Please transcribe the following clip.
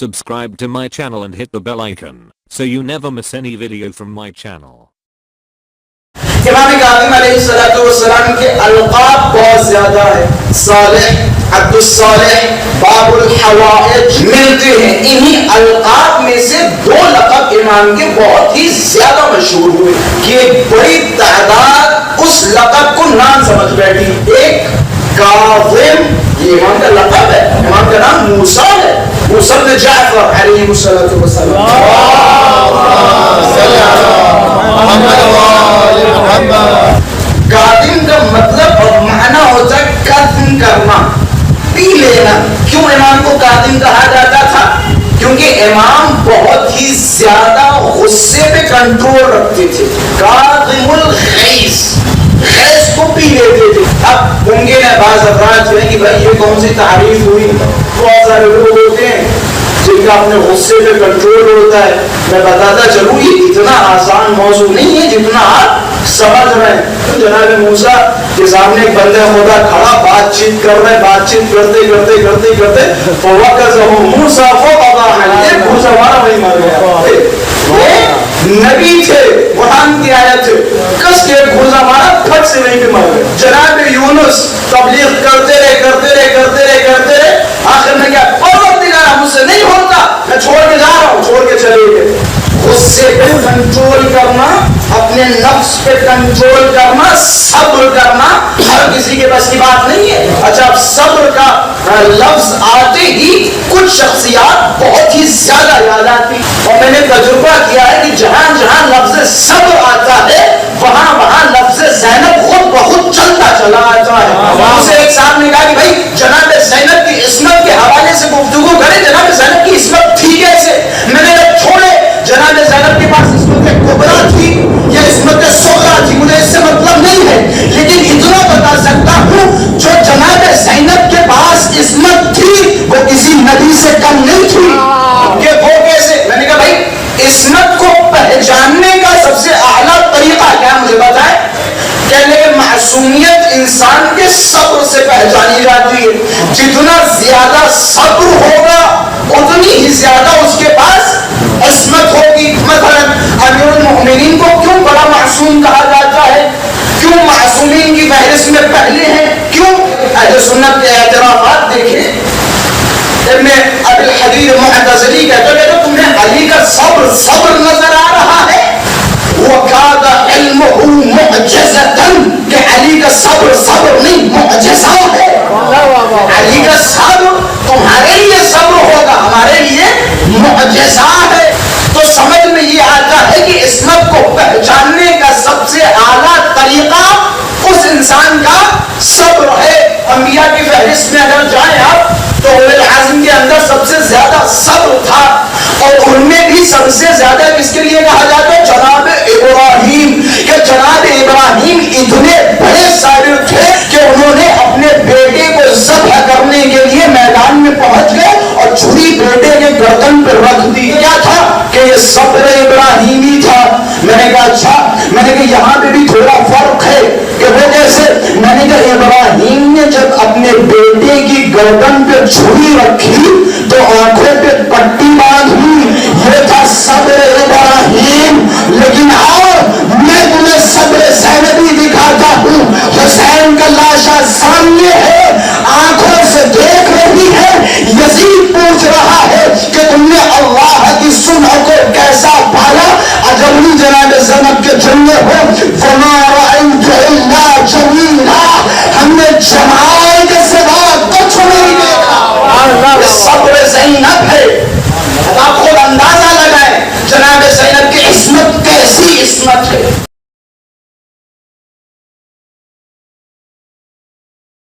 Subscribe to my channel and hit the bell icon so you never miss any video from my channel. इमाम काज़िम अलैहिस्सलाम के अलक़ाब बहुत ज़्यादा है। सालेह, अब्दुस्सालेह, बाबुल हवाइज मिलते हैं। इन्हीं अलक़ाब में से दो लक़ब इमाम के बहुत ही ज़्यादा मशहूर हुए कि एक बड़ी तादाद उस लक़ब को नाम समझ बैठी। एक काज़िम, ये इमाम का लक़ब है। इमाम का नाम मूसा है, मूसा इब्न जाफर अलैहिस्सलातु वस्सलाम। कादिम का मतलब और माना होता है कद्म करना, पी लेना। क्यों इमाम को कादिम कहा जाता था? क्योंकि इमाम बहुत ही ज्यादा गुस्से पे कंट्रोल रखते थे। कादिमुल गैस, गैस को पी लेते थे। अब होंगे ना बाज़ अफराद जो है कि भाई ये कौन सी तारीफ हुई। बहुत सारे लोग होते हैं जिनका अपने गुस्से पे कंट्रोल होता है। मैं बताता चलूँ ये इतना आसान मौजू नहीं है जितना आप समझ रहे हैं। तो जनाब मूसा के सामने एक बंदा खुदा खड़ा बातचीत कर रहे, बातचीत करते करते करते करते मूसा मूसा हमारा वही मर गया। नबी थे, कुरान की आयत थे, कस के घुसा मारा, फट से वहीं पे मर गए। जनाब यूनुस तबलीग करते रहे करते रहे करते रहे करते रहे, आखिर में क्या परवरदिगार मुझसे नहीं होता, मैं छोड़ के जा रहा हूँ, छोड़ के चले गए। गुस्से पे कंट्रोल करना, अपने नफ्स पे कंट्रोल करना, सब्र करना हर किसी के बस की बात नहीं है। अच्छा, अब सब्र का लफ्ज आते ही कुछ शख्सियात बहुत ही ज्यादा याद आती, और मैंने तजुर्बा किया है कि जहां जहां लफ्ज सब्र आता है वहां वहां लफ्ज ज़ैनब खुद बहुत चलता चला आता है। उसे एक साहब ने कहा कि भाई जनाब ज़ैनब की इस्मत के हवाले से गुफ्तगू करें, जनाब ज़ैनब की इस्मत थी कैसे? मैंने जब छोड़े जनाब ज़ैनब के पास इस्मत कुबरा थी या इस्मत सुगरा थी, मुझे इससे मतलब नहीं है, लेकिन इतना बता सकता हूँ जो जनाब ज़ैनब के पास इस्मत थी वो किसी नबी से कम नहीं थी। कि वो कैसे? मैंने कहा भाई इस्मत को पहचानने का सबसे आला तरीका क्या, मुझे बताए। कहने के मासूमियत इंसान के सब्र से पहचानी जाती है। जितना ज्यादा सब्र होगा उतनी ही ज्यादा उसके पास इस्मत होगी। मसलन अमीरुल मोमिनीन को क्यों बड़ा मासूम कहा जाता है? क्यों मासूमीन की फहरिस्त में पहले हैं? क्यों? अहले सुन्नत के एतराफात देखें। इब्ने अबील हदीद मुअतज़िली कहते हैं तुम्हें अली का सब्र सब्र नजर आ रहा है? वकादा इल्मुहु मुअजिज़तन, कि अली का सब्र सब्र नहीं मुअजिज़ा है। अली का सब्र तुम्हारे लिए सब्र होगा, हमारे लिए मुअजिज़ा है। तो समझ में ये आता है कि इस्मत को पहचानने का सबसे आला तरीका उस इंसान का सब्र है। अंबिया की फहरिस्त में अगर जाएं आप तो उलुल आज़म के अंदर सबसे ज्यादा सब्र था, और उनमें भी सबसे ज्यादा किसके लिए कहा जाता है? जनाब इब्राहीम। कि जनाब इब्राहीम इतने बड़े साबिर थे कि उन्होंने अपने बेटे को ज़ब्ह करने के लिए मैदान में पहुंच गए और छुरी बेटे के गर्दन पर रख दी। क्या था? कि ये सब्र इब्राहीमी था। मैंने कहा अच्छा, मैंने कहा यहाँ पे भी थोड़ा फर्क है। कि वो कैसे? मैंने कहा इब्राहीम ने जब अपने बेटे की गर्दन पे छुरी रखी तो आंखों पे पट्टी बांधी, ये था सब्र इब्राहीम। लेकिन और मैं तुम्हें सब्र ज़ैनबी दिखाता हूँ। हुसैन का लाशा सामने है, आंखों से देख रही है। यजीद पूछ रहा है कि तुमने अल्लाह की सुन्नत को कैसा पाया? अजमली जनाब ज़ैनब के जुम्मे हो